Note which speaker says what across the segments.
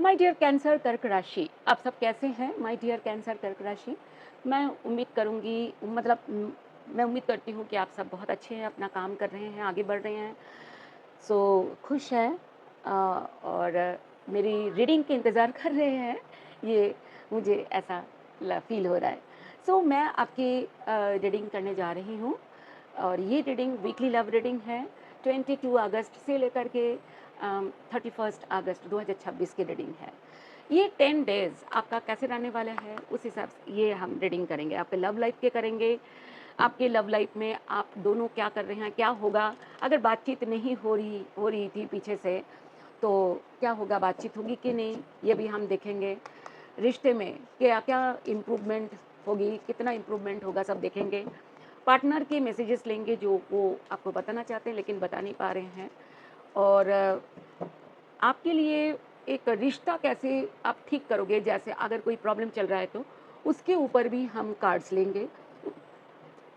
Speaker 1: My dear cancer कर्क राशि, आप सब कैसे हैं? माय डियर कैंसर कर्क राशि, मैं उम्मीद करूँगी मैं उम्मीद करती हूँ कि आप सब बहुत अच्छे हैं, अपना काम कर रहे हैं, आगे बढ़ रहे हैं। खुश हैं और मेरी रीडिंग के इंतज़ार कर रहे हैं, ये मुझे ऐसा ल फ़ील हो रहा है। मैं आपकी रीडिंग करने जा रही हूँ और ये रीडिंग वीकली लव रीडिंग है। 22 अगस्त से लेकर के 31 अगस्त 2026 की रीडिंग है। ये 10 डेज़ आपका कैसे रहने वाला है, उस हिसाब से ये हम रीडिंग करेंगे। आपके लव लाइफ़ के करेंगे, आपके लव लाइफ़ में आप दोनों क्या कर रहे हैं, क्या होगा? अगर बातचीत नहीं हो रही थी पीछे से, तो क्या होगा, बातचीत होगी कि नहीं, ये भी हम देखेंगे। रिश्ते में क्या-क्या इम्प्रूवमेंट होगी, कितना इम्प्रूवमेंट होगा, सब देखेंगे। पार्टनर के मैसेजेस लेंगे जो वो आपको बताना चाहते हैं लेकिन बता नहीं पा रहे हैं। और आपके लिए एक रिश्ता कैसे आप ठीक करोगे, जैसे अगर कोई प्रॉब्लम चल रहा है तो उसके ऊपर भी हम कार्ड्स लेंगे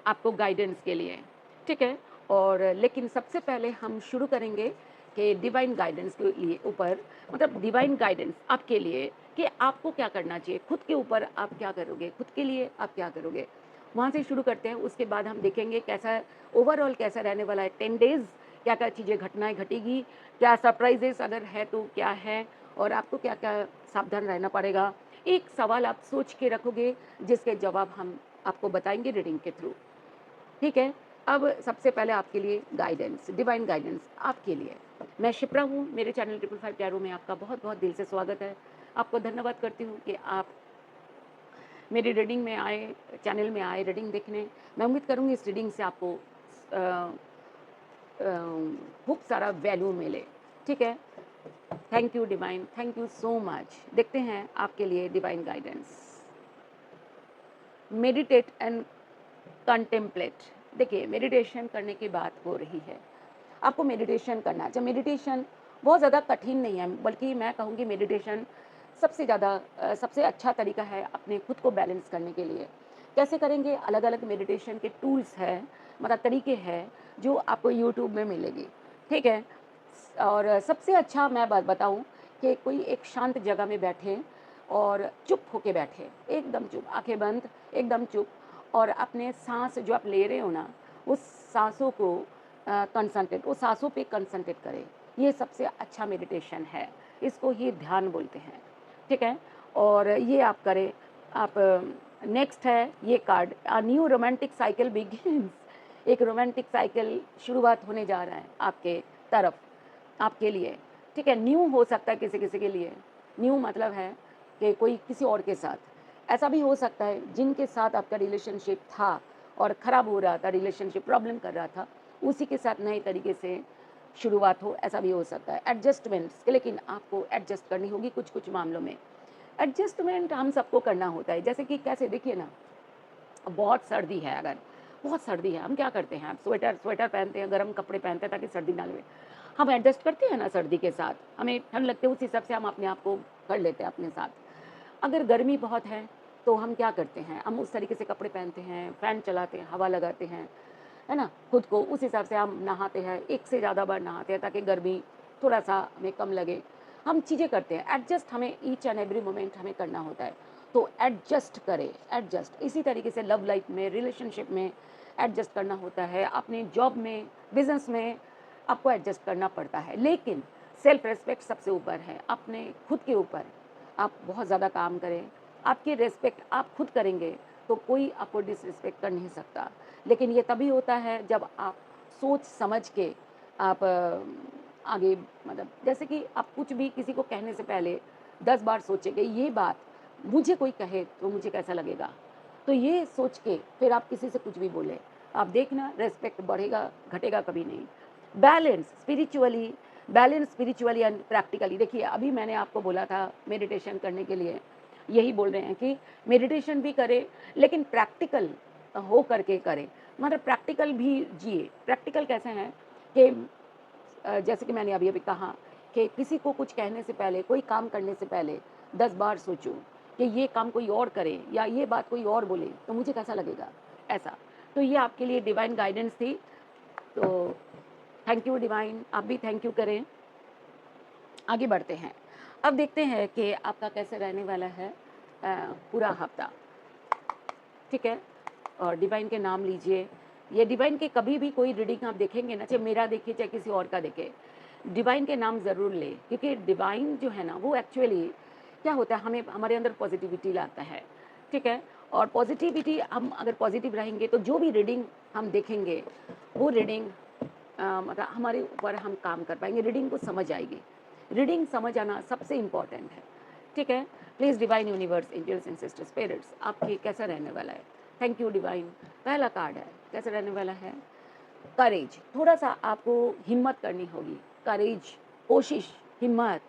Speaker 1: आपको गाइडेंस के लिए, ठीक है? और लेकिन सबसे पहले हम शुरू करेंगे कि डिवाइन गाइडेंस के लिए ऊपर, मतलब डिवाइन गाइडेंस आपके लिए कि आपको क्या करना चाहिए, खुद के ऊपर आप क्या करोगे, खुद के लिए आप क्या करोगे? वहाँ से शुरू करते हैं, उसके बाद हम देखेंगे कैसा ओवरऑल कैसा रहने वाला है 10 डेज़, क्या-क्या चीज़ें घटनाएँ घटेगी, क्या सरप्राइज़ेज़ अगर है तो क्या है और आपको क्या-क्या सावधान रहना पड़ेगा। एक सवाल आप सोच के रखोगे जिसके जवाब हम आपको बताएँगे रीडिंग के थ्रू। ठीक है? अब सबसे पहले आपके लिए गाइडेंस, डिवाइन गाइडेंस आपके लिए। मैं शिप्रा हूँ, मेरे चैनल 555 टैरो में आपका बहुत-बहुत दिल से स्वागत है। आपको धन्यवाद करती हूँ कि आप मेरी रीडिंग में आए, चैनल में आए रीडिंग देखने। मैं उम्मीद करूँगी इस रीडिंग से आपको अ खूब सारा वैल्यू मिले, ठीक है? Thank you divine, thank you so much. देखते हैं आपके लिए divine guidance. Meditate and contemplate. देखिए, मेडिटेशन करने की बात हो रही है। आपको मेडिटेशन करना है। जब मेडिटेशन बहुत ज़्यादा कठिन नहीं है, बल्कि मैं कहूँगी मेडिटेशन सबसे अच्छा तरीका है अपने खुद को बैलेंस करने के लिए। कैसे करेंगे? अलग-अलग मेडिटेशन के टूल्स हैं, मतलब तरीके हैं, जो आपको यूट्यूब में मिलेगी, ठीक है? और सबसे अच्छा मैं बात बताऊँ कि कोई एक शांत जगह में बैठें और चुप होके बैठें, एकदम चुप, आँखें बंद, एकदम चुप और अपने साँस जो आप ले रहे हो ना, उस साँसों को उस साँसों पे कंसंट्रेट करें। ये सबसे अच्छा मेडिटेशन है। इसको ही ध्यान बोलते हैं, ठीक है? और ये आप करें। आप नेक्स्ट है ये card, a new romantic cycle begins. एक रोमांटिक साइकिल शुरुआत होने जा रहा है आपके तरफ, आपके लिए, ठीक है? न्यू हो सकता है किसी-किसी के लिए। न्यू मतलब है कि कोई किसी और के साथ। ऐसा भी हो सकता है जिनके साथ आपका रिलेशनशिप था और ख़राब हो रहा था, रिलेशनशिप प्रॉब्लम कर रहा था, उसी के साथ नए तरीके से शुरुआत हो, ऐसा भी हो सकता है। एडजस्टमेंट्स, लेकिन आपको एडजस्ट करनी होगी कुछ-कुछ मामलों में। एडजस्टमेंट हम सबको करना होता है, जैसे कि कैसे देखिए ना, बहुत सर्दी है अगर, बहुत सर्दी है, हम क्या करते हैं, आप स्वेटर स्वेटर पहनते हैं, गर्म कपड़े पहनते हैं ताकि सर्दी ना लगे। हम एडजस्ट करते हैं ना सर्दी के साथ, हमें ठंड लगती है उस हिसाब से हम अपने आप को कर लेते हैं अपने साथ। अगर गर्मी बहुत है, तो हम क्या करते हैं, हम उस तरीके से कपड़े पहनते हैं, फ़ैन चलाते हैं, हवा लगाते हैं, है ना? खुद को उस हिसाब से हम नहाते हैं, एक से ज़्यादा बार नहाते हैं ताकि गर्मी थोड़ा-सा हमें कम लगे। हम चीज़ें करते हैं, एडजस्ट हमें ईच एंड एवरी मोमेंट हमें करना होता है। तो एडजस्ट करें, एडजस्ट। इसी तरीके से लव लाइफ़ में, रिलेशनशिप में एडजस्ट करना होता है, अपनी जॉब में, बिज़नेस में आपको एडजस्ट करना पड़ता है। लेकिन सेल्फ रिस्पेक्ट सबसे ऊपर है, अपने खुद के ऊपर आप बहुत ज़्यादा काम करें। आपकी रिस्पेक्ट आप खुद करेंगे, तो कोई आपको डिसरिस्पेक्ट कर नहीं सकता। लेकिन ये तभी होता है जब आप सोच समझ के आप आगे, मतलब जैसे कि आप कुछ भी किसी को कहने से पहले 10 बार सोचेंगे, ये बात मुझे कोई कहे तो मुझे कैसा लगेगा? तो ये सोच के फिर आप किसी से कुछ भी बोलें, आप देखना रिस्पेक्ट बढ़ेगा, घटेगा कभी नहीं। Balance spiritually and practically. देखिए, अभी मैंने आपको बोला था मेडिटेशन करने के लिए, यही बोल रहे हैं कि मेडिटेशन भी करें, लेकिन प्रैक्टिकल हो करके करें। मतलब प्रैक्टिकल भी जिए। प्रैक्टिकल कैसे हैं कि जैसे कि मैंने अभी-अभी कहा कि किसी को कुछ कहने से पहले, कोई काम करने से पहले 10 बार सोचो कि ये काम कोई और करे या ये बात कोई और बोले, तो मुझे कैसा लगेगा? ऐसा। तो ये आपके लिए डिवाइन गाइडेंस थी। तो थैंक यू डिवाइन, आप भी थैंक यू करें। आगे बढ़ते हैं। अब देखते हैं कि आपका कैसे रहने वाला है पूरा हफ्ता, ठीक है। और डिवाइन के नाम लीजिए। ये डिवाइन के कभी भी कोई रीडिंग आप देखेंगे ना, चाहे मेरा देखिए चाहे किसी और का देखे, डिवाइन के नाम ज़रूर लें, क्योंकि डिवाइन जो है ना वो एक्चुअली क्या होता है, हमें हमारे अंदर पॉजिटिविटी लाता है, ठीक है। और पॉजिटिविटी, हम अगर पॉजिटिव रहेंगे तो जो भी रीडिंग हम देखेंगे वो रीडिंग मतलब हमारे ऊपर हम काम कर पाएंगे, रीडिंग को समझ आएगी। रीडिंग समझ आना सबसे इम्पॉर्टेंट है, ठीक है। Please divine universe, angels and sisters, spirits, आपके कैसा रहने वाला है। Thank you divine. पहला कार्ड है, कैसे रहने वाला है। करेज, थोड़ा सा आपको हिम्मत करनी होगी। करेज, कोशिश, हिम्मत,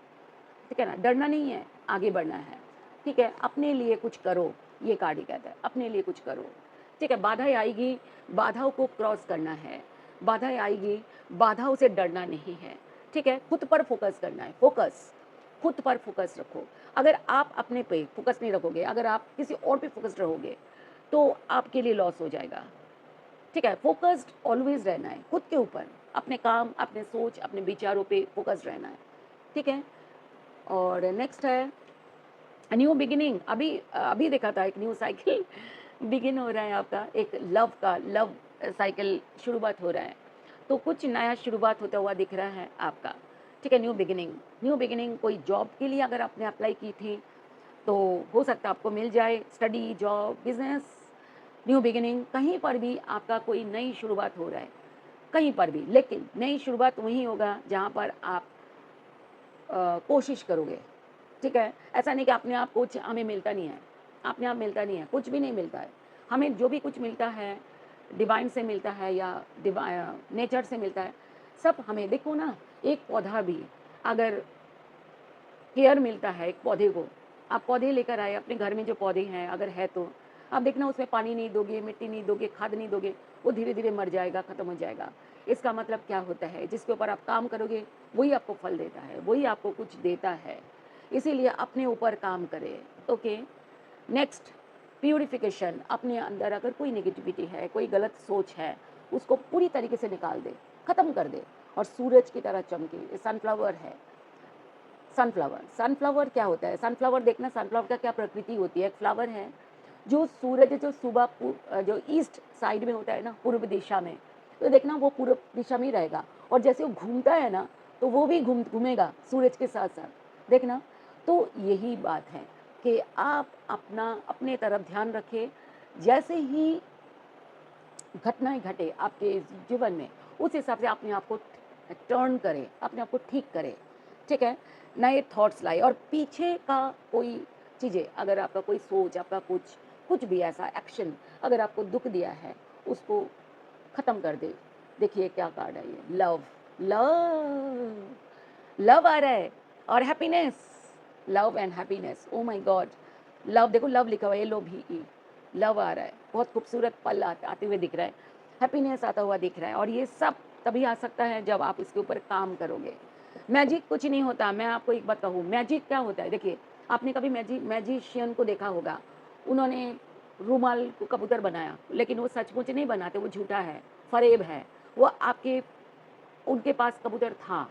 Speaker 1: ठीक है ना, डरना नहीं है, आगे बढ़ना है, ठीक है। अपने लिए कुछ करो, ये कार्ड ही कहता है, अपने लिए कुछ करो, ठीक है। बाधाएं आएगी, बाधाओं को क्रॉस करना है। बाधाएं आएगी, बाधाओं से डरना नहीं है, ठीक है। खुद पर फोकस करना है, फोकस, खुद पर फोकस रखो। अगर आप अपने पे फोकस नहीं रखोगे, अगर आप किसी और पे फोकस रहोगे तो आपके लिए लॉस हो जाएगा, ठीक है। फोकस्ड ऑलवेज रहना है खुद के ऊपर, अपने काम, अपने सोच, अपने विचारों पे फोकस रहना है, ठीक है। और नेक्स्ट है न्यू बिगिनिंग। अभी अभी देखा था एक न्यू साइकिल बिगिन हो रहा है आपका, एक लव का, लव साइकिल शुरुआत हो रहा है, तो कुछ नया शुरुआत होता हुआ दिख रहा है आपका, ठीक है। न्यू बिगिनिंग, न्यू बिगिनिंग, कोई जॉब के लिए अगर आपने अप्लाई की थी तो हो सकता है आपको मिल जाए, study, job, business, new beginning, कहीं पर भी आपका कोई नई शुरुआत हो रहा है, कहीं पर भी। लेकिन नई शुरुआत वहीं होगा जहाँ पर आप कोशिश करोगे, ठीक है। ऐसा नहीं कि अपने आप कुछ हमें मिलता नहीं है, अपने आप मिलता नहीं है, कुछ भी नहीं मिलता है। हमें जो भी कुछ मिलता है डिवाइन से मिलता है या नेचर से मिलता है, सब हमें। देखो ना, एक पौधा भी अगर केयर मिलता है एक पौधे को, आप पौधे लेकर आए अपने घर में, जो पौधे हैं अगर है तो आप देखना, उसमें पानी नहीं दोगे, मिट्टी नहीं दोगे, खाद नहीं दोगे, वो धीरे धीरे मर जाएगा, ख़त्म हो जाएगा। इसका मतलब क्या होता है, जिसके ऊपर आप काम करोगे वही आपको फल देता है, वही आपको कुछ देता है। इसीलिए अपने ऊपर काम करें, ओके। नेक्स्ट, प्यूरिफिकेशन, अपने अंदर अगर कोई नेगेटिविटी है, कोई गलत सोच है, उसको पूरी तरीके से निकाल दे, ख़त्म कर दे, और सूरज की तरह चमके। सनफ्लावर है, सनफ्लावर, सनफ्लावर क्या होता है, सनफ्लावर देखना, सनफ्लावर का क्या प्रकृति होती है, एक फ्लावर है जो सूरज जो सुबह जो ईस्ट साइड में होता है ना, पूर्व दिशा में, तो देखना वो पूर्व दिशा में ही रहेगा, और जैसे वो घूमता है ना तो वो भी घूमेगा सूरज के साथ साथ, देखना। तो यही बात है कि आप अपना अपने तरफ ध्यान रखें, जैसे ही घटनाएं घटे आपके जीवन में, उस हिसाब से अपने आप को टर्न करें, अपने आप को ठीक करें, ठीक है। नए थॉट्स लाए, और पीछे का कोई चीज़ें, अगर आपका कोई सोच, आपका कुछ कुछ भी ऐसा एक्शन अगर आपको दुख दिया है, उसको ख़त्म कर दे। देखिए क्या कार्ड है ये, लव, लव, लव आ रहा है, और happiness, love and happiness, oh my God. Love, देखो लव लिखा हुआ है, लो भी ई, लव आ रहा है, बहुत खूबसूरत पल आते हुए दिख रहा है, हैप्पीनेस आता हुआ दिख रहा है, और ये सब तभी आ सकता है जब आप इसके ऊपर काम करोगे। मैजिक कुछ नहीं होता, मैं आपको एक बात कहूँ, मैजिक क्या होता है, देखिए आपने कभी मैजिशियन को देखा होगा, उन्होंने रूमाल को कबूतर बनाया, लेकिन वो सचमुच नहीं बनाते, वो झूठा है, फरेब है। वो आपके, उनके पास कबूतर था,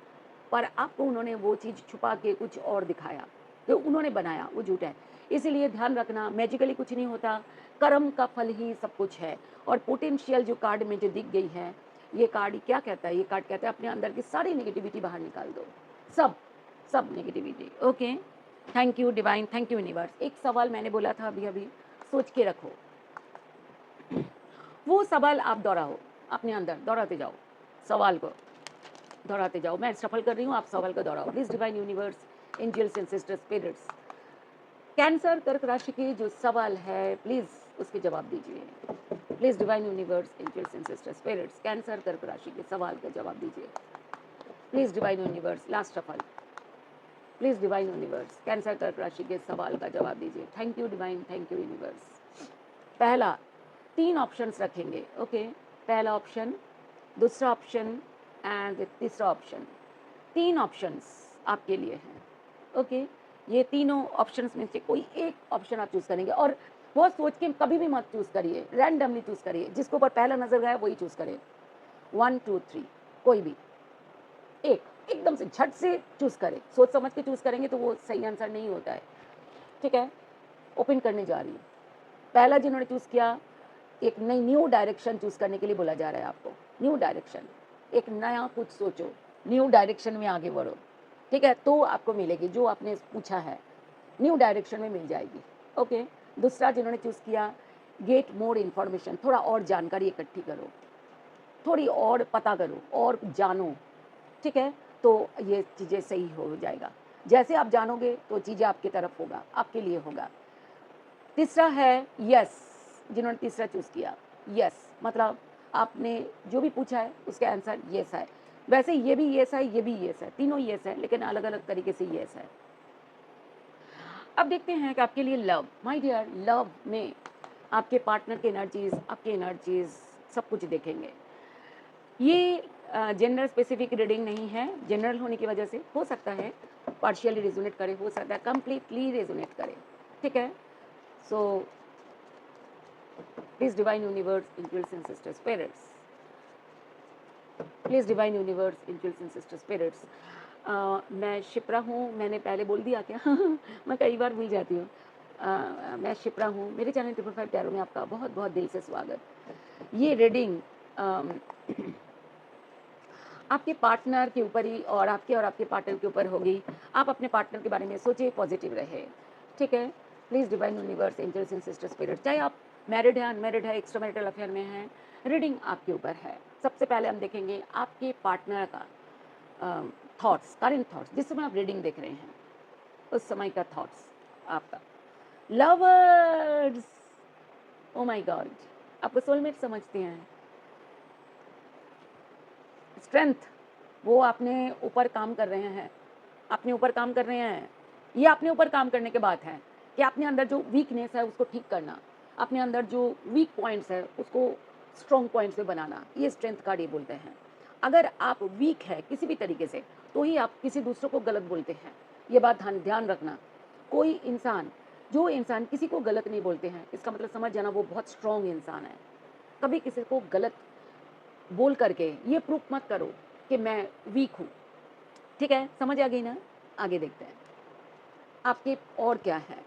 Speaker 1: पर आपको उन्होंने वो चीज़ छुपा के कुछ और दिखाया, तो उन्होंने बनाया, वो झूठा है। इसीलिए ध्यान रखना, मैजिकली कुछ नहीं होता, कर्म का फल ही सब कुछ है। और पोटेंशियल जो कार्ड में जो दिख गई है, ये कार्ड क्या कहता है, ये कार्ड कहता है अपने अंदर की सारी नेगेटिविटी बाहर निकाल दो, सब, सब negativity, okay. Thank you divine, thank you universe. एक सवाल मैंने बोला था अभी अभी, सोच के रखो, वो सवाल आप दोहराओ, अपने अंदर दोहराते जाओ, सवाल को दोहराते जाओ। मैं सफल कर रही हूँ, आप सवाल को दोहराओ। Please divine universe, angels and sisters, spirits, cancer कर्क राशि के जो सवाल है प्लीज उसके जवाब दीजिए। Please divine universe, angels and sisters, spirits, cancer कर्क राशि के सवाल का जवाब दीजिए। Please divine universe, last shuffle, please divine universe, cancer कर्क राशि के सवाल का जवाब दीजिए। Thank you divine, thank you universe. पहला, 3 ऑप्शंस रखेंगे, ओके। पहला ऑप्शन, दूसरा ऑप्शन एंड तीसरा ऑप्शन, 3 ऑप्शंस आपके लिए हैं, ओके। ये तीनों ऑप्शंस में से कोई एक ऑप्शन आप चूज़ करेंगे, और बहुत सोच के कभी भी मत चूज़ करिए, रैंडमली चूज़ करिए, जिसके ऊपर पहला नज़र गया वही चूज़ करें। 1 2 3, कोई भी एक, एकदम से झट से चूज़ करें, सोच समझ के चूज़ करेंगे तो वो सही आंसर नहीं होता है, ठीक है? ओपन करने जा रही हूँ। पहला जिन्होंने चूज़ किया, एक नई न्यू डायरेक्शन चूज़ करने के लिए बोला जा रहा है आपको। न्यू डायरेक्शन, एक नया कुछ सोचो, न्यू डायरेक्शन में आगे बढ़ो, ठीक है? तो आपको मिलेगी जो आपने पूछा है, न्यू डायरेक्शन में मिल जाएगी, ओके? दूसरा जिन्होंने चूज़ किया, गेट मोर इन्फॉर्मेशन, थोड़ा और जानकारी इकट्ठी करो, थोड़ी और पता करो और जानो, ठीक है? तो ये चीज़ें सही हो जाएगा। जैसे आप जानोगे तो चीज़ें आपकी तरफ होगा, आपके लिए होगा। तीसरा है यस, जिन्होंने तीसरा चूज़ किया, यस मतलब आपने जो भी पूछा है उसका आंसर यस है। वैसे ये भी यस है, ये भी यस है, तीनों यस है लेकिन अलग-अलग तरीके से यस है। अब देखते हैं कि आपके लिए लव, माय डियर, लव में आपके पार्टनर की एनर्जीज़, आपकी एनर्जीज़ सब कुछ देखेंगे। ये जेंडर स्पेसिफिक रीडिंग नहीं है, जनरल होने की वजह से हो सकता है पार्शियली रेजोनेट करे, हो सकता है कंप्लीटली रेजोनेट करे, ठीक है? So please divine universe, angels and sister spirits, please divine universe, angels and sister spirits. मैं शिप्रा हूँ, मैंने पहले बोल दिया क्या? मैं कई बार भूल जाती हूँ। मैं शिप्रा हूँ, मेरे चैनल 555 टैरो में आपका बहुत बहुत दिल से स्वागत। ये रीडिंग आपके पार्टनर के ऊपर ही और आपके पार्टनर के ऊपर होगी। आप अपने पार्टनर के बारे में सोचिए, पॉजिटिव रहे, ठीक है? Please divine universe, angels and sister spirit, चाहे आप मैरिड है, अनमैरिड है, एक्स्ट्रा मैरिटल अफेयर में हैं, रीडिंग आपके ऊपर है। सबसे पहले हम देखेंगे आपके पार्टनर का थॉट्स, करंट थॉट्स, जिस समय आप रीडिंग देख रहे हैं उस समय का थॉट्स आपका। लवर्स, ओ माय गॉड, आपको सोलमेट समझते हैं। स्ट्रेंथ, वो अपने ऊपर काम कर रहे हैं, अपने ऊपर काम कर रहे हैं। ये अपने ऊपर काम करने के बाद है कि अपने अंदर जो वीकनेस है उसको ठीक करना, अपने अंदर जो वीक पॉइंट्स है उसको स्ट्रॉन्ग पॉइंट्स में बनाना, ये स्ट्रेंथ कार्ड ये बोलते हैं। अगर आप वीक है किसी भी तरीके से तो ही आप किसी दूसरों को गलत बोलते हैं, ये बात ध्यान रखना। कोई इंसान, जो इंसान किसी को गलत नहीं बोलते हैं, इसका मतलब समझ जाना वो बहुत स्ट्रॉन्ग इंसान है। कभी किसी को गलत बोल करके ये प्रूफ मत करो कि मैं वीक हूँ, ठीक है? समझ आ गई ना? आगे देखते हैं आपके और क्या है।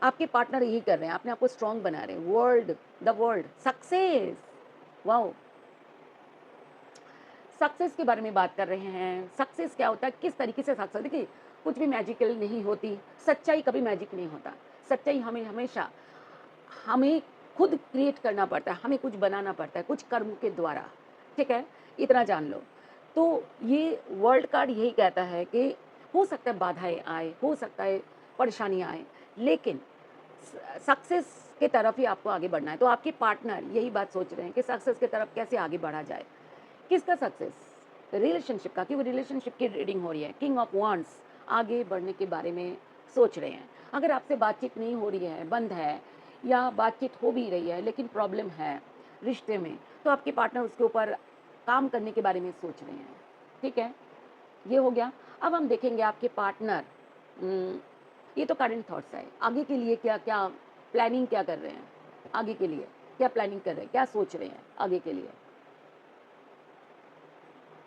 Speaker 1: आपके पार्टनर यही कर रहे हैं, अपने आप को स्ट्रॉन्ग बना रहे हैं। The world success, wow, success के बारे में बात कर रहे हैं। सक्सेस क्या होता है, किस तरीके से सक्सेस, देखिए कुछ भी मैजिकल नहीं होती, सच्चाई कभी मैजिक नहीं होता। सच्चाई हमें हमेशा हमें खुद क्रिएट करना पड़ता है, हमें कुछ बनाना पड़ता है, कुछ कर्म के द्वारा, ठीक है? इतना जान लो। तो ये वर्ल्ड कार्ड यही कहता है कि हो सकता है बाधाएँ आए, हो सकता है परेशानियाँ आएँ, लेकिन सक्सेस के तरफ ही आपको आगे बढ़ना है। तो आपके पार्टनर यही बात सोच रहे हैं कि सक्सेस की तरफ कैसे आगे बढ़ा जाए। किसका सक्सेस? रिलेशनशिप का, क्योंकि रिलेशनशिप की रीडिंग हो रही है। किंग ऑफ वांड्स, आगे बढ़ने के बारे में सोच रहे हैं। अगर आपसे बातचीत नहीं हो रही है, बंद है, या बातचीत हो भी रही है लेकिन प्रॉब्लम है रिश्ते में, तो आपके पार्टनर उसके ऊपर काम करने के बारे में सोच रहे हैं, ठीक है? ये हो गया। अब हम देखेंगे आपके पार्टनर, ये तो करंट थॉट्स है, आगे के लिए क्या क्या प्लानिंग क्या कर रहे हैं, आगे के लिए क्या प्लानिंग कर रहे हैं, क्या सोच रहे हैं आगे के लिए।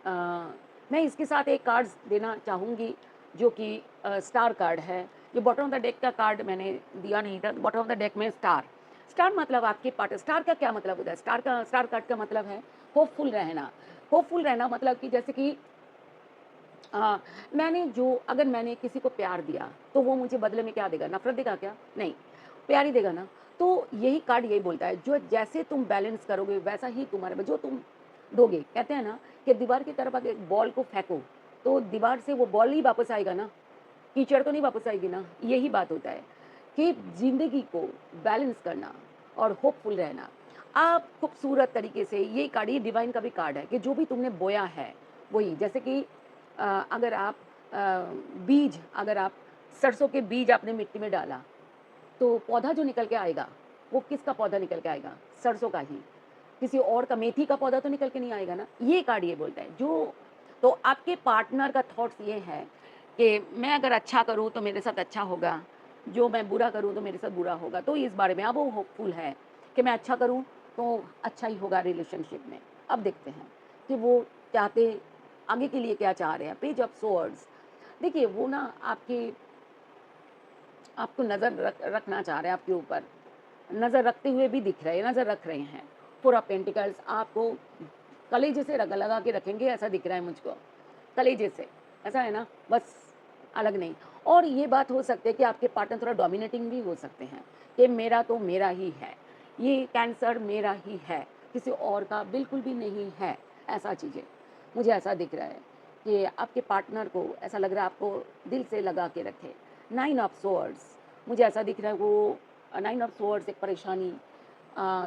Speaker 1: अ, मैं इसके साथ एक कार्ड्स देना चाहूँगी जो कि स्टार कार्ड है। ये बॉटम ऑफ द डेक का कार्ड मैंने दिया नहीं था, बॉटम ऑफ द डेक में स्टार। स्टार मतलब आपके पार्ट, स्टार का क्या मतलब होता है? स्टार कार्ड का मतलब है होपफुल रहना। होपफुल रहना मतलब कि जैसे कि हाँ, अगर मैंने किसी को प्यार दिया, तो वो मुझे बदले में क्या देगा? नफ़रत देगा क्या? नहीं, प्यार ही देगा ना। तो यही कार्ड यही बोलता है, जो जैसे तुम बैलेंस करोगे, वैसा ही तुम्हारे जो तुम दोगे। कहते हैं ना कि दीवार की तरफ अगर एक बॉल को फेंको, तो दीवार से वो बॉल ही वापस आएगा ना, कीचड़ तो नहीं वापस आएगी ना। यही बात होता है कि ज़िंदगी को बैलेंस करना और होपफुल रहना। आप खूबसूरत तरीके से ये कार्ड, ये डिवाइन का भी कार्ड है कि जो भी तुमने बोया है, वही जैसे कि अगर आप अगर आप सरसों के बीज आपने मिट्टी में डाला, तो पौधा जो निकल के आएगा, वो किसका पौधा निकल के आएगा? सरसों का ही। किसी और का, मेथी का पौधा तो निकल के नहीं आएगा ना। ये कार्ड ये बोलता है। तो आपके पार्टनर का थॉट्स ये है कि मैं अगर अच्छा करूँ तो मेरे साथ अच्छा होगा, जो मैं बुरा करूँ तो मेरे साथ बुरा होगा। तो इस बारे में अब वो होपफुल है कि मैं अच्छा करूँ तो अच्छा ही होगा रिलेशनशिप में। अब देखते हैं कि वो चाहते आगे के लिए क्या चाह रहे हैं। पेज ऑफ सोर्ड्स, देखिए वो ना आपको नज़र रखना चाह रहे हैं आपके ऊपर, नज़र रखते हुए भी दिख रहे हैं, नज़र रख रहे हैं। फोर ऑफ पेंटिकल्स आपको कलेजे से लगा के रखेंगे, ऐसा दिख रहा है मुझको, कलेजे से, ऐसा है ना, बस अलग नहीं। और ये बात हो सकती है कि आपके पार्टनर थोड़ा डोमिनेटिंग भी हो सकते हैं कि मेरा तो मेरा ही है, ये कैंसर मेरा ही है, किसी और का बिल्कुल भी नहीं है, ऐसा चीज़ें मुझे ऐसा दिख रहा है कि आपके पार्टनर को ऐसा लग रहा है आपको दिल से लगा के रखे। नाइन ऑफ सोर्ड्स, मुझे ऐसा दिख रहा है वो नाइन ऑफ सोर्ड्स एक परेशानी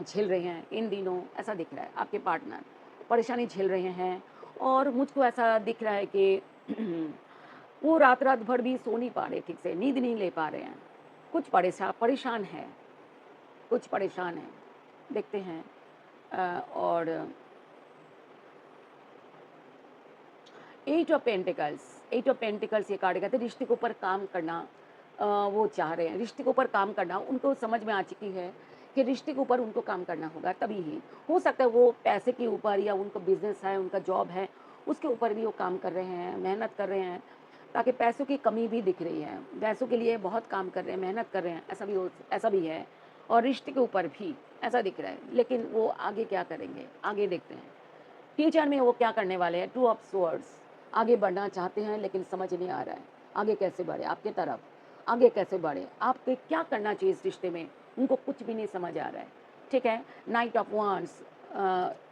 Speaker 1: झेल रहे हैं इन दिनों, ऐसा दिख रहा है आपके पार्टनर परेशानी झेल रहे हैं। और मुझको ऐसा दिख रहा है कि वो रात रात भर भी सो नहीं पा रहे, ठीक से नींद नहीं ले पा रहे हैं, कुछ परेशान है, कुछ परेशान है, देखते हैं। और एट ऑफ पेंटिकल्स ये कार्ड कहते हैं रिश्ते के ऊपर काम करना, वो चाह रहे हैं रिश्ते के ऊपर काम करना, उनको समझ में आ चुकी है कि रिश्ते के ऊपर उनको काम करना होगा, तभी ही हो सकता है वो पैसे के ऊपर या उनका बिजनेस है, उनका जॉब है, उसके ऊपर भी वो काम कर रहे हैं, मेहनत कर रहे हैं, ताकि पैसों की कमी भी दिख रही है, पैसों के लिए बहुत काम कर रहे हैं, मेहनत कर रहे हैं, ऐसा भी है। और रिश्ते के ऊपर भी ऐसा दिख रहा है, लेकिन वो आगे क्या करेंगे, आगे देखते हैं फ्यूचर में वो क्या करने वाले हैं। टू ऑफ स्वर्ड्स, आगे बढ़ना चाहते हैं लेकिन समझ नहीं आ रहा है आगे कैसे बढ़े, आपके तरफ आगे कैसे बढ़े, आपको क्या करना चाहिए इस रिश्ते में, उनको कुछ भी नहीं समझ आ रहा है, ठीक है। नाइट ऑफ वांड्स,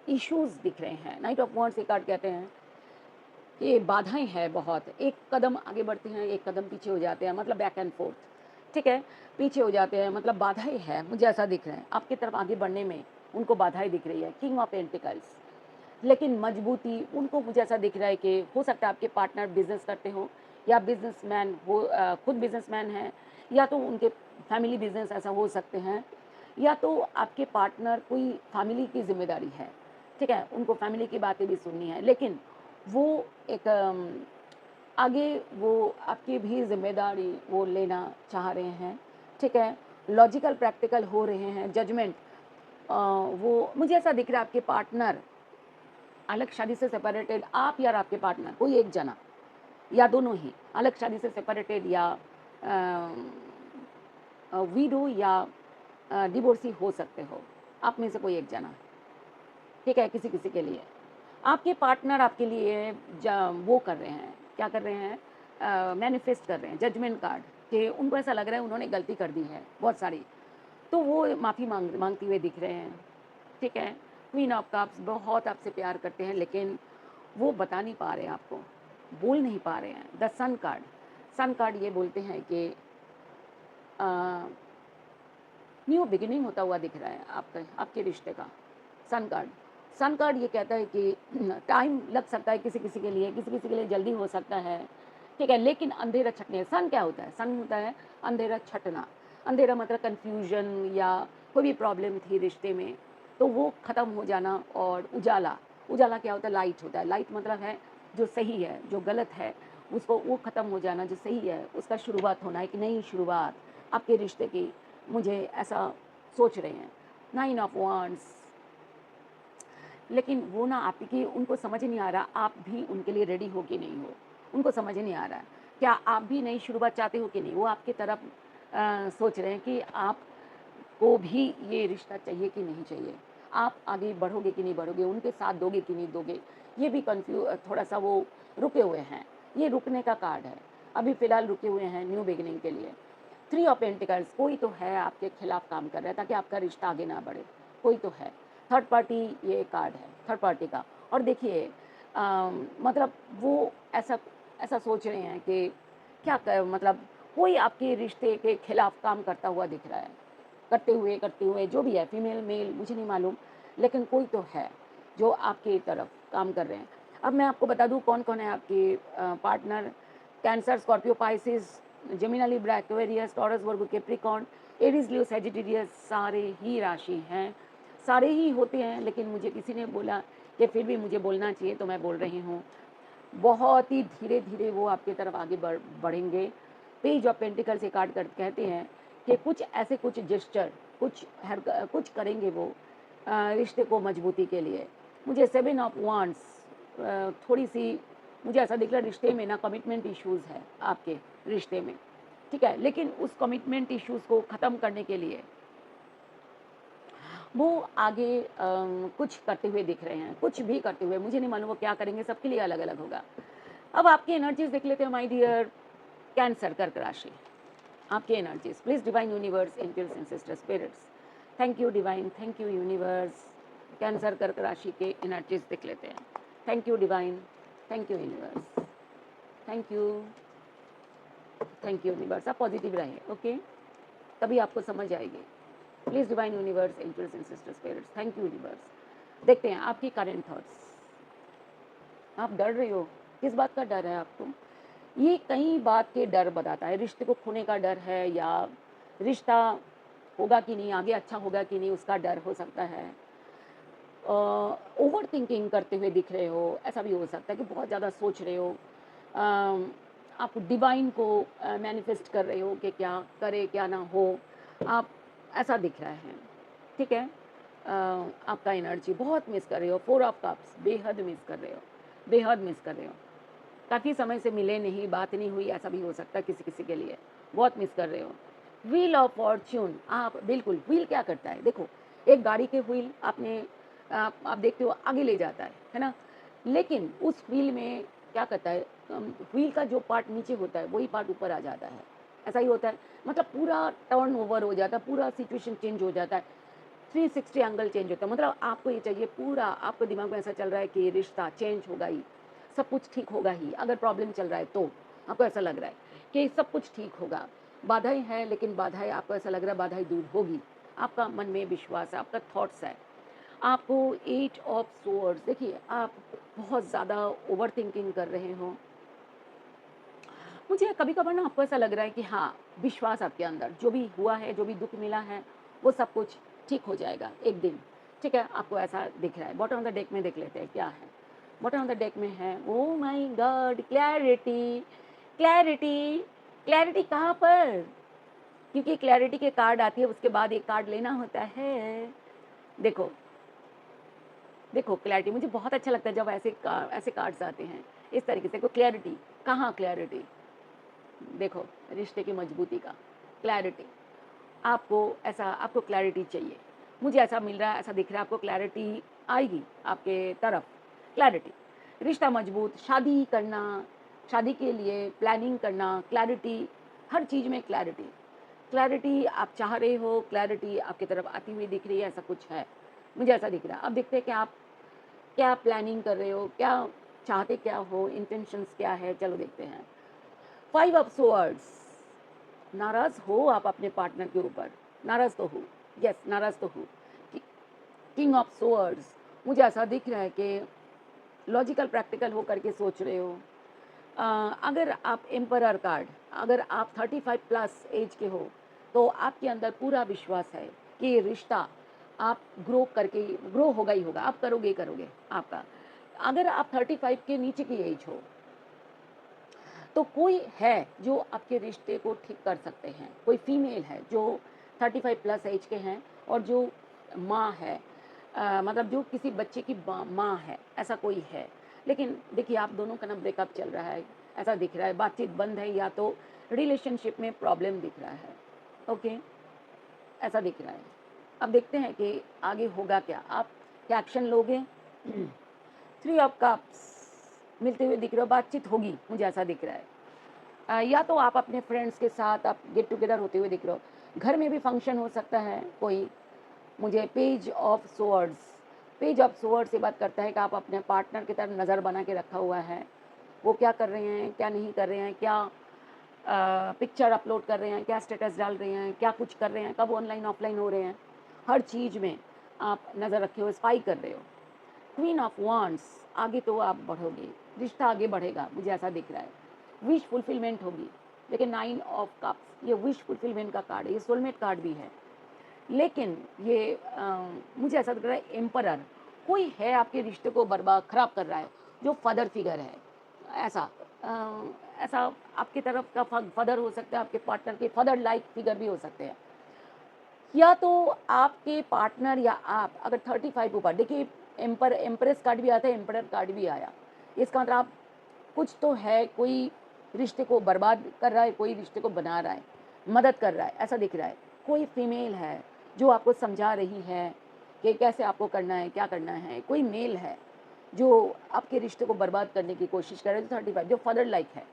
Speaker 1: इश्यूज दिख रहे हैं। नाइट ऑफ वांड्स एक कार्ड कहते हैं कि बाधाएं हैं बहुत, एक कदम आगे बढ़ते हैं, एक कदम पीछे हो जाते हैं, मतलब बैक एंड फोर्थ, ठीक है, पीछे हो जाते हैं, मतलब बाधाएं है, मुझे ऐसा दिख रहा है आपकी तरफ आगे बढ़ने में उनको बाधाएं दिख रही है। किंग ऑफ पेंटिकल्स, लेकिन मजबूती उनको मुझे ऐसा दिख रहा है कि हो सकता है आपके पार्टनर बिजनेस करते हो या बिजनेसमैन हो, खुद बिजनेसमैन हैं, या तो उनके फैमिली बिजनेस ऐसा हो सकते हैं, या तो आपके पार्टनर कोई फैमिली की जिम्मेदारी है, ठीक है, उनको फैमिली की बातें भी सुननी है, लेकिन वो एक आगे वो आपकी भी जिम्मेदारी वो लेना चाह रहे हैं, ठीक है। लॉजिकल प्रैक्टिकल हो रहे हैं, जजमेंट, वो मुझे ऐसा दिख रहा है आपके पार्टनर अलग शादी से सेपरेटेड, आप या आपके पार्टनर कोई एक जना या दोनों ही अलग शादी से सेपरेटेड या वीडो या डिवोर्सी हो सकते हो, आप में से कोई एक जना, ठीक है, किसी किसी के लिए आपके पार्टनर आपके लिए वो कर रहे हैं, क्या कर रहे हैं, मैनिफेस्ट कर रहे हैं जजमेंट कार्ड, कि उनको ऐसा लग रहा है उन्होंने गलती कर दी है बहुत सारी, तो वो माफ़ी मांगते हुए दिख रहे हैं, ठीक है। क्वीन ऑफ कप्स बहुत आपसे प्यार करते हैं, लेकिन वो बता नहीं पा रहे हैं आपको, बोल नहीं पा रहे हैं। द सन कार्ड ये बोलते हैं कि न्यू बिगिनिंग होता हुआ दिख रहा है आपके रिश्ते का। सन कार्ड ये कहता है कि टाइम लग सकता है किसी किसी के लिए, किसी किसी के लिए जल्दी हो सकता है, ठीक है, लेकिन अंधेरा छटने, सन क्या होता है, सन होता है अंधेरा छटना, अंधेरा मतलब कन्फ्यूजन या कोई भी प्रॉब्लम थी रिश्ते में तो वो ख़त्म हो जाना, और उजाला, उजाला क्या होता है, लाइट होता है, लाइट मतलब है जो सही है, जो गलत है उसको वो ख़त्म हो जाना, जो सही है उसका शुरुआत होना, एक नई शुरुआत आपके रिश्ते की, मुझे ऐसा सोच रहे हैं। नाइन ऑफ वांड्स, लेकिन वो ना आपकी उनको समझ नहीं आ रहा आप भी उनके लिए रेडी हो कि नहीं हो, उनको समझ नहीं आ रहा है, क्या आप भी नई शुरुआत चाहते हो कि नहीं, वो आपकी तरफ सोच रहे हैं कि आपको भी ये रिश्ता चाहिए कि नहीं चाहिए, आप आगे बढ़ोगे कि नहीं बढ़ोगे, उनके साथ दोगे कि नहीं दोगे, ये भी थोड़ा सा वो रुके हुए हैं, ये रुकने का कार्ड है, अभी फ़िलहाल रुके हुए हैं न्यू बिगिनिंग के लिए। थ्री ऑफ पेंटिकल्स, कोई तो है आपके खिलाफ काम कर रहा है ताकि आपका रिश्ता आगे ना बढ़े, कोई तो है। थर्ड पार्टी ये कार्ड है थर्ड पार्टी का, और देखिए मतलब वो ऐसा ऐसा सोच रहे हैं कि मतलब कोई आपके रिश्ते के खिलाफ काम करता हुआ दिख रहा है, करते हुए जो भी है, फीमेल मेल मुझे नहीं मालूम, लेकिन कोई तो है जो आपकी तरफ काम कर रहे हैं। अब मैं आपको बता दूं कौन कौन है आपके partner. Cancer, Scorpio, Pisces, Gemini, Libra, Aquarius, Taurus, Virgo, Capricorn, Aries, Leo, Sagittarius, सारे ही राशि हैं, सारे ही होते हैं, लेकिन मुझे किसी ने बोला कि फिर भी मुझे बोलना चाहिए तो मैं बोल रही हूँ। बहुत ही धीरे धीरे वो आपकी तरफ आगे बढ़ेंगे। पेज ऑफ पेंटिकल से काट कर कहते हैं कि कुछ ऐसे कुछ जेस्चर, कुछ करेंगे वो रिश्ते को मजबूती के लिए। मुझे सेवन ऑफ वांड्स थोड़ी सी मुझे ऐसा दिख रहा है रिश्ते में ना कमिटमेंट इश्यूज़ है आपके रिश्ते में, ठीक है? लेकिन उस कमिटमेंट इश्यूज़ को ख़त्म करने के लिए वो आगे कुछ करते हुए दिख रहे हैं, कुछ भी करते हुए, मुझे नहीं मालूम वो क्या करेंगे, सबके लिए अलग-अलग होगा। अब आपकी एनर्जीज़ देख लेते हैं माय डियर कैंसर कर्क राशि, आपकी energies please divine universe, angels and sister spirits, thank you divine, thank you universe, cancer कर्क राशि के एनर्जीज़ देख लेते हैं। Thank you divine, thank you universe, thank you, thank you universe. आप पॉजिटिव रहें, ओके? तभी आपको समझ आएगी। Please divine universe, angels and sister spirits, thank you universe. देखते हैं आपकी करंट थॉट्स। आप डर रहे हो, किस बात का डर है आपको? ये कई बात के डर बताता है, रिश्ते को खोने का डर है या रिश्ता होगा कि नहीं, आगे अच्छा होगा कि नहीं, उसका डर हो सकता है। ओवर थिंकिंग करते हुए दिख रहे हो, ऐसा भी हो सकता है कि बहुत ज़्यादा सोच रहे हो। आप डिवाइन को मैनिफेस्ट कर रहे हो कि क्या करे क्या ना हो, आप ऐसा दिख रहा है, ठीक है? आपका एनर्जी बहुत मिस कर रहे हो, 4 ऑफ कप्स बेहद मिस कर रहे हो, बेहद मिस कर रहे हो। काफ़ी समय से मिले नहीं, बात नहीं हुई, ऐसा भी हो सकता है किसी-किसी के लिए, बहुत मिस कर रहे हो। व्हील ऑफ फॉर्च्यून, आप बिल्कुल, व्हील क्या करता है? देखो, एक गाड़ी के व्हील आपने आप देखते हो आगे ले जाता है ना? लेकिन उस व्हील में क्या करता है, व्हील का जो पार्ट नीचे होता है, वही पार्ट ऊपर आ जाता है, ऐसा ही होता है। मतलब पूरा टर्न ओवर हो जाता है, पूरा सिचुएशन चेंज हो जाता है, 360 एंगल चेंज होता है। मतलब आपको ये चाहिए पूरा, आपके दिमाग में ऐसा चल रहा है कि रिश्ता चेंज होगा ही, सब कुछ ठीक होगा ही, अगर प्रॉब्लम चल रहा है तो आपको ऐसा लग रहा है कि सब कुछ ठीक होगा। बाधाएँ हैं, लेकिन बाधाएँ आपको ऐसा लग रहा है बाधाएँ दूर होगी। आपका मन में विश्वास है, आपका थॉट्स है। आपको 8 ऑफ सोर्ड्स, देखिए आप बहुत ज़्यादा ओवरथिंकिंग कर रहे हो। मुझे कभी-कभार ना आपको ऐसा लग रहा है कि हाँ, विश्वास आपके अंदर, जो भी हुआ है, जो भी दुःख मिला है, वो सब कुछ ठीक हो जाएगा एक दिन, ठीक है? आपको ऐसा दिख रहा है। बॉटम ऑफ द डेक में देख लेते हैं क्या है। बॉटम ऑफ द डेक में है, oh my God! Clarity, clarity, clarity कहाँ पर? क्योंकि क्लैरिटी के कार्ड आती है, उसके बाद एक कार्ड लेना होता है। देखो, देखो क्लैरिटी मुझे बहुत अच्छा लगता है जब ऐसे कार्ड्स आते हैं, इस तरीके से। को क्लैरिटी, कहाँ क्लैरिटी? देखो, रिश्ते की मजबूती का, क्लैरिटी। आपको क्लैरिटी चाहिए। मुझे ऐसा मिल रहा है, ऐसा दिख रहा है आपको क्लैरिटी आएगी आपके तरफ, क्लैरिटी। रिश्ता मजबूत, शादी करना, शादी के लिए प्लानिंग करना, क्लैरिटी, हर चीज़ में क्लैरिटी। क्लैरिटी आप चाह रहे हो, क्लैरिटी आपकी तरफ आती हुई दिख रही है, ऐसा कुछ है। मुझे ऐसा दिख रहा है। अब देखते हैं कि आप क्या प्लानिंग कर रहे हो, क्या चाहते क्या हो, इंटेंशंस क्या है, चलो देखते हैं। 5 ऑफ स्वॉर्ड्स, नाराज़ हो आप अपने पार्टनर के ऊपर, नाराज़ तो हो, यस नाराज़ तो हो। कि किंग ऑफ स्वॉर्ड्स, मुझे ऐसा दिख रहा है कि लॉजिकल प्रैक्टिकल होकर के सोच रहे हो। अगर आप एम्परर कार्ड, अगर आप 35 प्लस एज के हो, तो आपके अंदर पूरा विश्वास है कि ये रिश्ता आप ग्रो होगा ही होगा, आप करोगे ही करोगे आपका। अगर आप 35 के नीचे की एज हो, तो कोई है जो आपके रिश्ते को ठीक कर सकते हैं, कोई फीमेल है जो 35 प्लस एज के हैं और जो माँ है, मतलब जो किसी बच्चे की माँ है, ऐसा कोई है। लेकिन देखिए आप दोनों का ना ब्रेकअप चल रहा है, ऐसा दिख रहा है, बातचीत बंद है या तो रिलेशनशिप में प्रॉब्लम दिख रहा है, ओके, ऐसा दिख रहा है। अब देखते हैं कि आगे होगा क्या, आप क्या एक्शन लोगे? 3 ऑफ कप्स मिलते हुए दिख रहे हो, बातचीत होगी, मुझे ऐसा दिख रहा है। या तो आप अपने फ्रेंड्स के साथ आप गेट टुगेदर होते हुए दिख रहे हो, घर में भी फंक्शन हो सकता है कोई। मुझे page of swords, page of swords से बात करता है कि आप अपने पार्टनर की तरफ नज़र बना के रखा हुआ है, वो क्या कर रहे हैं, क्या नहीं कर रहे हैं, क्या पिक्चर अपलोड कर रहे हैं, क्या स्टेटस डाल रहे हैं, क्या कुछ कर रहे हैं, कब ऑनलाइन ऑफलाइन हो रहे हैं, हर चीज़ में आप नज़र रखे हो, स्पाई कर रहे हो। क्वीन ऑफ वांड्स, आगे तो आप बढ़ोगे, रिश्ता आगे बढ़ेगा, मुझे ऐसा दिख रहा है, विश फुलफिलमेंट होगी। लेकिन 9 ऑफ कप्स, ये विश फुलफिलमेंट का कार्ड है, ये सोलमेट कार्ड भी है। लेकिन ये मुझे ऐसा लग रहा है एम्परर, कोई है आपके रिश्ते को बर्बाद खराब कर रहा है, जो फादर फिगर है, ऐसा ऐसा आपकी तरफ का फादर हो सकता है, आपके पार्टनर के फादर लाइक फिगर भी हो सकते हैं। या तो आपके पार्टनर या आप अगर 35 ऊपर, देखिए एम्प्रेस कार्ड भी आता है, एम्परर कार्ड भी आया, इसका मतलब आप कुछ तो है, कोई रिश्ते को बर्बाद कर रहा है, कोई रिश्ते को बना रहा है, मदद कर रहा है, ऐसा दिख रहा है। कोई फीमेल है जो आपको समझा रही है कि कैसे आपको करना है, क्या करना है। कोई मेल है जो आपके रिश्ते को बर्बाद करने की कोशिश कर रहे हैं, 35 जो फादर लाइक है।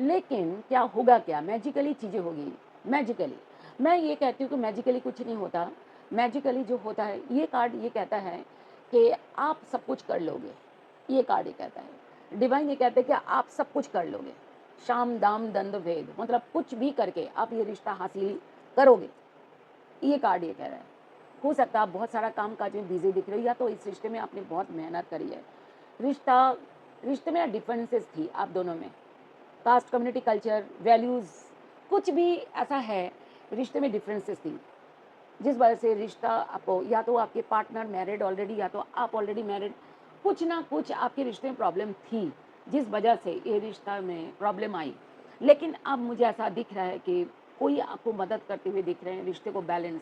Speaker 1: लेकिन क्या होगा, क्या मैजिकली चीज़ें होगी। मैजिकली मैं ये कहती हूँ कि मैजिकली कुछ नहीं होता। मैजिकली जो होता है, ये कार्ड ये कहता है कि आप सब कुछ कर लोगे। ये कार्ड ये कहता है, डिवाइन ये कहते हैं कि आप सब कुछ कर लोगे। शाम दाम दंड भेद, मतलब कुछ भी करके आप ये रिश्ता हासिल करोगे। ये कार्ड ये कह रहा है। हो सकता है आप बहुत सारा काम काज में बिजी दिख रहे हो, या तो इस रिश्ते में आपने बहुत मेहनत करी है। रिश्ते में डिफरेंसेस थी आप दोनों में, कास्ट, कम्युनिटी, कल्चर, वैल्यूज़, कुछ भी ऐसा है, रिश्ते में डिफरेंसेस थी, जिस वजह से रिश्ता आपको, या तो आपके पार्टनर मैरिड ऑलरेडी, या तो आप ऑलरेडी मैरिड, कुछ ना कुछ आपके रिश्ते में प्रॉब्लम थी, जिस वजह से ये रिश्ता में प्रॉब्लम आई। लेकिन अब मुझे ऐसा दिख रहा है कि कोई आपको मदद करते हुए दिख रहे हैं, रिश्ते को बैलेंस,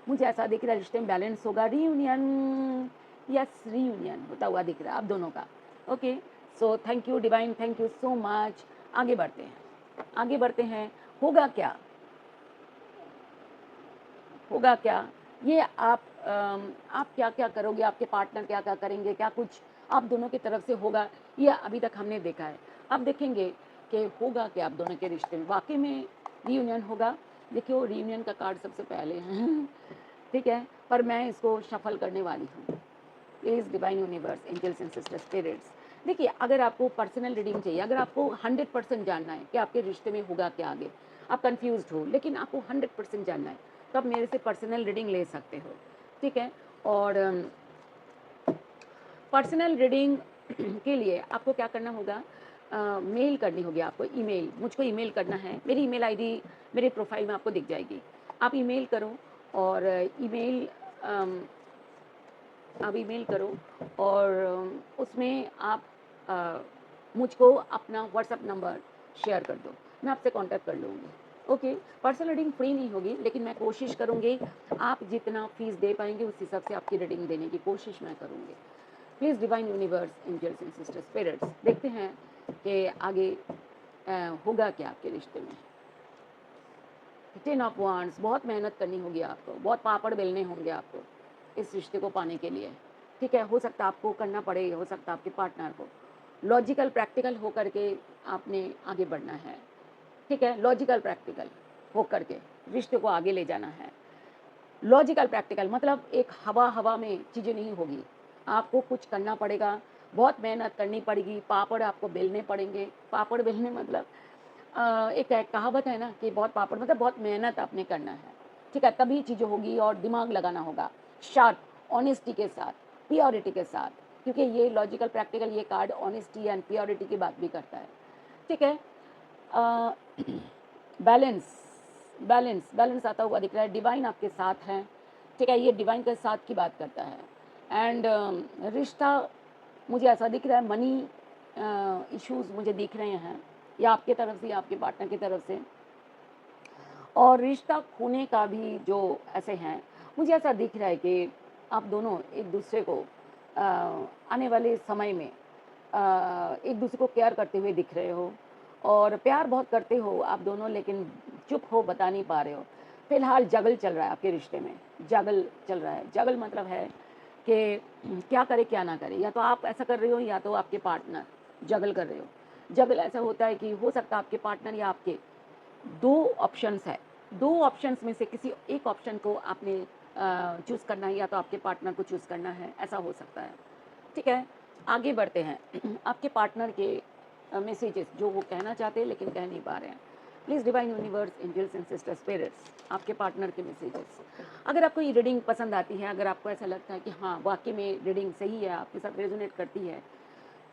Speaker 1: मुझे ऐसा दिख रहा है रिश्ते में बैलेंस होगा। रीयूनियन, यस रीयूनियन होता हुआ दिख रहा है आप दोनों का। Okay, so thank you divine, thank you so much. आगे बढ़ते हैं, आगे बढ़ते हैं। होगा क्या, होगा क्या, ये आप क्या क्या करोगे, आपके पार्टनर क्या क्या करेंगे, क्या कुछ आप दोनों की तरफ से होगा, ये अभी तक हमने देखा है। अब देखेंगे कि होगा क्या आप दोनों के रिश्ते में, वाकई में रीयूनियन होगा। देखिए रीयूनियन का कार्ड सबसे पहले है ठीक है, पर मैं इसको शफल करने वाली हूँ। Please divine universe, angels and sister spirits, देखिए अगर आपको पर्सनल रीडिंग चाहिए, अगर आपको 100% जानना है कि आपके रिश्ते में होगा क्या आगे, आप कंफ्यूज्ड हो लेकिन आपको 100% जानना है, तो आप मेरे से पर्सनल रीडिंग ले सकते हो, ठीक है। और पर्सनल रीडिंग के लिए आपको क्या करना होगा, मेल करनी होगी आपको, ईमेल, मुझको ईमेल करना है। मेरी ईमेल आईडी मेरे प्रोफाइल में आपको दिख जाएगी, आप ईमेल करो। और ईमेल आप ईमेल करो, और उसमें आप मुझको अपना व्हाट्सएप नंबर शेयर कर दो, मैं आपसे कांटेक्ट कर लूँगी। ओके, पर्सनल रीडिंग फ्री नहीं होगी, लेकिन मैं कोशिश करूँगी आप जितना फीस दे पाएंगे उस हिसाब से आपकी रीडिंग देने की कोशिश मैं करूँगी। Please divine universe, angels and sister spirits, देखते हैं कि आगे होगा क्या आपके रिश्ते में। 10 ऑफ वांड्स, बहुत मेहनत करनी होगी आपको, बहुत पापड़ बेलने होंगे आपको इस रिश्ते को पाने के लिए, ठीक है। हो सकता है आपको करना पड़े, हो सकता है आपके पार्टनर को। लॉजिकल प्रैक्टिकल हो करके आपने आगे बढ़ना है, ठीक है। लॉजिकल प्रैक्टिकल हो करके रिश्ते को आगे ले जाना है। लॉजिकल प्रैक्टिकल मतलब एक हवा हवा में चीज़ें नहीं होगी, आपको कुछ करना पड़ेगा, बहुत मेहनत करनी पड़ेगी, पापड़ आपको बेलने पड़ेंगे। पापड़ बेलने मतलब एक कहावत है ना कि बहुत पापड़ मतलब बहुत मेहनत आपने करना है, ठीक है, तभी चीज़ें होगी। और दिमाग लगाना होगा, शार्प, ऑनेस्टी के साथ, प्योरिटी के साथ, क्योंकि ये लॉजिकल प्रैक्टिकल ये कार्ड ऑनेस्टी एंड प्योरिटी की बात भी करता है, ठीक है। बैलेंस, बैलेंस, बैलेंस आता हुआ दिख रहा है, डिवाइन आपके साथ हैं, ठीक है, ये डिवाइन के साथ की बात करता है। एंड रिश्ता मुझे ऐसा दिख रहा है, मनी इश्यूज मुझे दिख रहे हैं, या आपके तरफ से या आपके पार्टनर की तरफ से। और रिश्ता खोने का भी जो ऐसे हैं, मुझे ऐसा दिख रहा है कि आप दोनों एक दूसरे को आने वाले समय में एक दूसरे को केयर करते हुए दिख रहे हो, और प्यार बहुत करते हो आप दोनों, लेकिन चुप हो, बता नहीं पा रहे हो। फिलहाल जगल चल रहा है आपके रिश्ते में, जगल चल रहा है। जगल मतलब है कि क्या करे क्या ना करे, या तो आप ऐसा कर रहे हो या तो आपके पार्टनर जगल कर रहे हो। जगल ऐसा होता है कि हो सकता है आपके पार्टनर या आपके दो ऑप्शंस है, दो ऑप्शंस में से किसी एक ऑप्शन को आपने चूज़ करना है, या तो आपके पार्टनर को चूज़ करना है, ऐसा हो सकता है, ठीक है। आगे बढ़ते हैं आपके पार्टनर के मैसेजेस जो वो कहना चाहते हैं लेकिन कह नहीं पा रहे हैं। Please divine universe, angels and sister spirits, आपके पार्टनर के मैसेजेस। अगर आपको ये रीडिंग पसंद आती है, अगर आपको ऐसा लगता है कि हाँ वाकई में रीडिंग सही है, आपके साथ रेजोनेट करती है,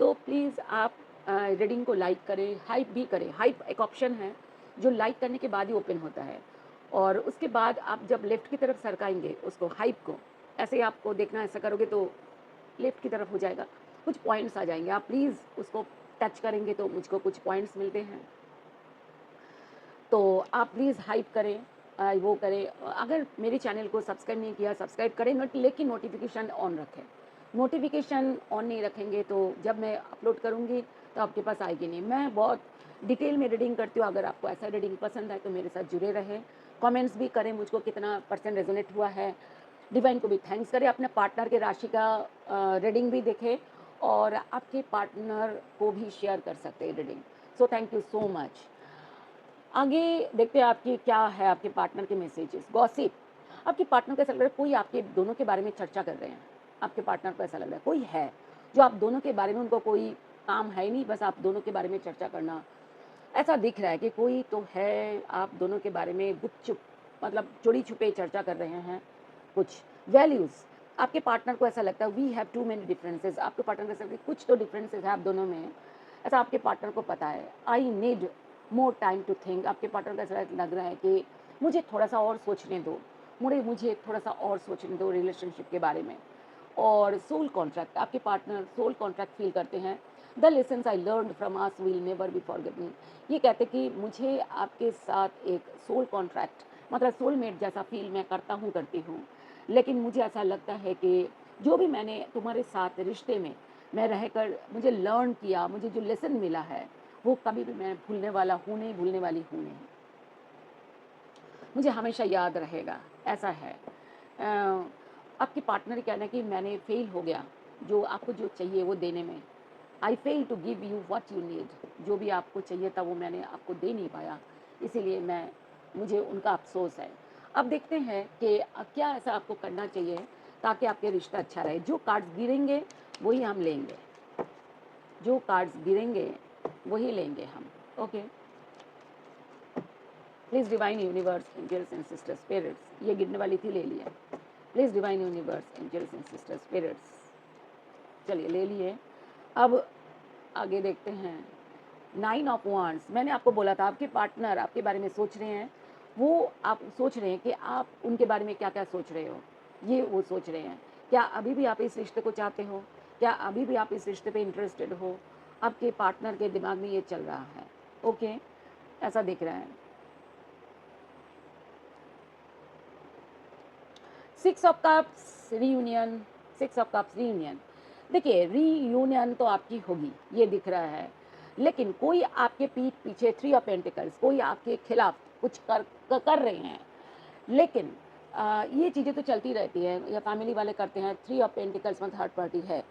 Speaker 1: तो प्लीज़ आप रीडिंग को लाइक करें, हाइप भी करें। हाइप एक ऑप्शन है जो लाइक करने के बाद ही ओपन होता है, और उसके बाद आप जब लेफ़्ट की तरफ सरकाएंगे उसको, हाइप को, ऐसे ही आपको देखना, ऐसा करोगे तो लेफ़्ट की तरफ हो जाएगा, कुछ पॉइंट्स आ जाएंगे, आप प्लीज़ उसको टच करेंगे तो मुझको कुछ पॉइंट्स मिलते हैं, तो आप प्लीज़ हाइप करें, वो करें। अगर मेरे चैनल को सब्सक्राइब नहीं किया, सब्सक्राइब करें, लेकिन नोटिफिकेशन ऑन रखें, नोटिफिकेशन ऑन नहीं रखेंगे तो जब मैं अपलोड करूँगी तो आपके पास आएगी नहीं। मैं बहुत डिटेल में रीडिंग करती हूँ, अगर आपको ऐसा रीडिंग पसंद है तो मेरे साथ जुड़े रहें, कमेंट्स भी करें मुझको कितना परसेंट रेजोनेट हुआ है, डिवाइन को भी थैंक्स करें, अपने पार्टनर के राशि का रीडिंग भी देखें और आपके पार्टनर को भी शेयर कर सकते हैं reading. So thank you so much. आगे देखते हैं आपकी क्या है, आपके पार्टनर के मैसेजेस। गॉसिप, आपके पार्टनर को ऐसा लग रहा है कोई आपके दोनों के बारे में चर्चा कर रहे हैं। आपके पार्टनर को ऐसा लग रहा है कोई है जो आप दोनों के बारे में, उनको कोई काम है ही नहीं, बस आप दोनों के बारे में चर्चा करना। ऐसा दिख रहा है कि कोई तो है, आप दोनों के बारे में गुपचुप मतलब चोरी छुपे चर्चा कर रहे हैं कुछ। वैल्यूज़, आपके पार्टनर को ऐसा लगता है we have too many differences, आपके पार्टनर को ऐसा लगता है कुछ तो डिफरेंसेस है आप दोनों में, ऐसा आपके पार्टनर को पता है। I need more time to think, आपके पार्टनर को ऐसा लग रहा है कि मुझे थोड़ा सा और सोचने दो, मुझे थोड़ा सा और सोचने दो रिलेशनशिप के बारे में। और सोल कॉन्ट्रैक्ट, आपके पार्टनर सोल कॉन्ट्रैक्ट फील करते हैं। The lessons I learn from us will never be forgotten, ये कहते कि मुझे आपके साथ एक सोल कॉन्ट्रैक्ट मतलब सोलमेट जैसा फील मैं करती हूँ, लेकिन मुझे ऐसा लगता है कि जो भी मैंने तुम्हारे साथ रिश्ते में मैं रहकर मुझे लर्न किया, मुझे जो लेसन मिला है वो कभी भी मैं भूलने वाला हूँ नहीं, भूलने वाली हूँ नहीं, मुझे हमेशा याद रहेगा, ऐसा है। आपके पार्टनर कहना है कि मैंने फेल हो गया जो आपको जो चाहिए वो देने में। I fail to give you what you need, जो भी आपको चाहिए था वो मैंने आपको दे नहीं पाया, इसीलिए मुझे उनका अफसोस है। अब देखते हैं कि क्या ऐसा आपको करना चाहिए ताकि आपके रिश्ता अच्छा रहे। जो कार्ड्स गिरेंगे वही हम लेंगे, जो कार्ड्स गिरेंगे वही लेंगे हम। Okay, please divine universe angels and sisters spirits, ये गिरने वाली थी ले लिया। Please divine universe angels and sisters spirits, चलिए ले लिए। अब आगे देखते हैं 9 ऑफ वांड्स। मैंने आपको बोला था आपके पार्टनर आपके बारे में सोच रहे हैं, वो आप सोच रहे हैं कि आप उनके बारे में क्या क्या सोच रहे हो, ये वो सोच रहे हैं। क्या अभी भी आप इस रिश्ते को चाहते हो, क्या अभी भी आप इस रिश्ते पे इंटरेस्टेड हो, आपके पार्टनर के दिमाग में ये चल रहा है। ओके, ऐसा दिख रहा है। 6 of cups reunion, 6 of cups reunion. देखिए रीयूनियन तो आपकी होगी ये दिख रहा है, लेकिन कोई आपके पीठ पीछे 3 ऑफ पेंटिकल्स, कोई आपके खिलाफ कुछ कर रहे हैं, लेकिन ये चीज़ें तो चलती रहती हैं या फैमिली वाले करते हैं। 3 ऑफ पेंटिकल्स में थर्ड पार्टी है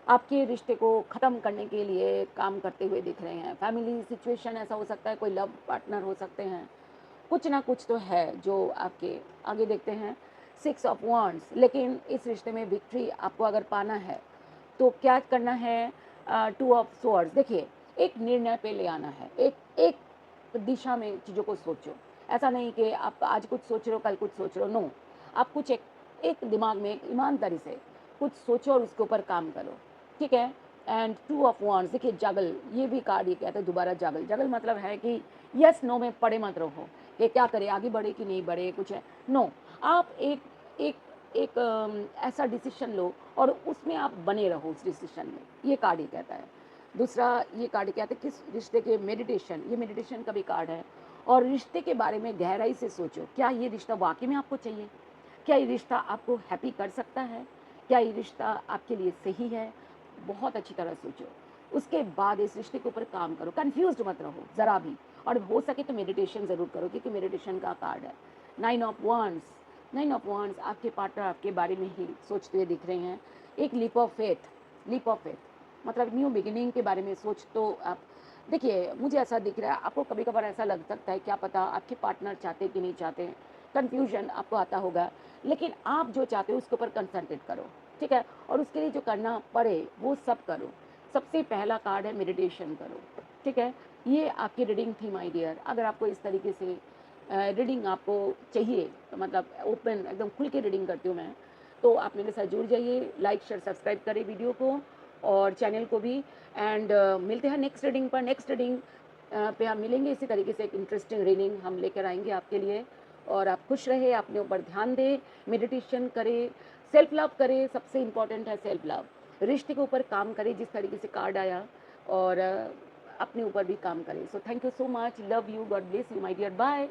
Speaker 1: आपके रिश्ते को ख़त्म करने के लिए काम करते हुए दिख रहे हैं। फैमिली सिचुएशन ऐसा हो सकता है, कोई लव पार्टनर हो सकते हैं, कुछ ना कुछ तो है जो आपके। आगे देखते हैं 6 ऑफ वांड्स, लेकिन इस रिश्ते में विक्ट्री आपको अगर पाना है तो क्या करना है। 2 ऑफ स्वॉर्ड्स, देखिए एक निर्णय पे ले आना है, एक एक दिशा में चीज़ों को सोचो। ऐसा नहीं कि आप आज कुछ सोच रहे हो कल कुछ सोच रहे हो, नो, आप कुछ एक दिमाग में एक ईमानदारी से कुछ सोचो और उसके ऊपर काम करो, ठीक है। एंड 2 ऑफ वांड्स, देखिए जगल, ये भी कार्ड ये कहता है दोबारा जगल। जगल मतलब है कि यस नो में पड़े मत रहो कि क्या करें, आगे बढ़े कि नहीं बढ़े, कुछ है नो, आप एक एक एक ऐसा डिसीजन लो और उसमें आप बने रहो उस डिसीजन में, ये कार्ड ही कहता है। दूसरा ये कार्ड कहता है किस रिश्ते के मेडिटेशन, ये मेडिटेशन का भी कार्ड है। और रिश्ते के बारे में गहराई से सोचो, क्या ये रिश्ता वाकई में आपको चाहिए, क्या ये रिश्ता आपको हैप्पी कर सकता है, क्या ये रिश्ता आपके लिए सही है, बहुत अच्छी तरह सोचो। उसके बाद इस रिश्ते के ऊपर काम करो, कन्फ्यूज्ड मत रहो ज़रा भी, और हो सके तो मेडिटेशन ज़रूर करो क्योंकि मेडिटेशन का कार्ड है। 9 ऑफ वांड्स, 9 ऑफ वांड्स, आपके पार्टनर आपके बारे में ही सोचते हुए दिख रहे हैं। एक leap of faith, leap of faith मतलब न्यू बिगिनिंग के बारे में सोच तो आप देखिए, मुझे ऐसा दिख रहा है आपको कभी कभार ऐसा लग सकता है क्या पता आपके पार्टनर चाहते कि नहीं चाहते, कन्फ्यूजन आपको आता होगा, लेकिन आप जो चाहते हो उसके ऊपर कंसंट्रेट करो, ठीक है, और उसके लिए जो करना पड़े वो सब करो। सबसे पहला कार्ड है मेडिटेशन करो, ठीक है। ये आपकी रीडिंग थी माय डियर। अगर आपको इस तरीके से रीडिंग आपको चाहिए तो मतलब ओपन एकदम खुल के रीडिंग करती हूँ मैं, तो आप मेरे साथ जुड़ जाइए, लाइक शेयर सब्सक्राइब करें वीडियो को और चैनल को भी। एंड मिलते हैं नेक्स्ट रीडिंग पर। नेक्स्ट रीडिंग पे हम मिलेंगे, इसी तरीके से एक इंटरेस्टिंग रीडिंग हम लेकर आएंगे आपके लिए। और आप खुश रहे, अपने ऊपर ध्यान दें, मेडिटेशन करें, सेल्फ लव करें, सबसे इम्पॉर्टेंट है सेल्फ लव। रिश्ते के ऊपर काम करें जिस तरीके से कार्ड आया, और अपने ऊपर भी काम करें। So thank you so much, love you, God bless you my dear, bye.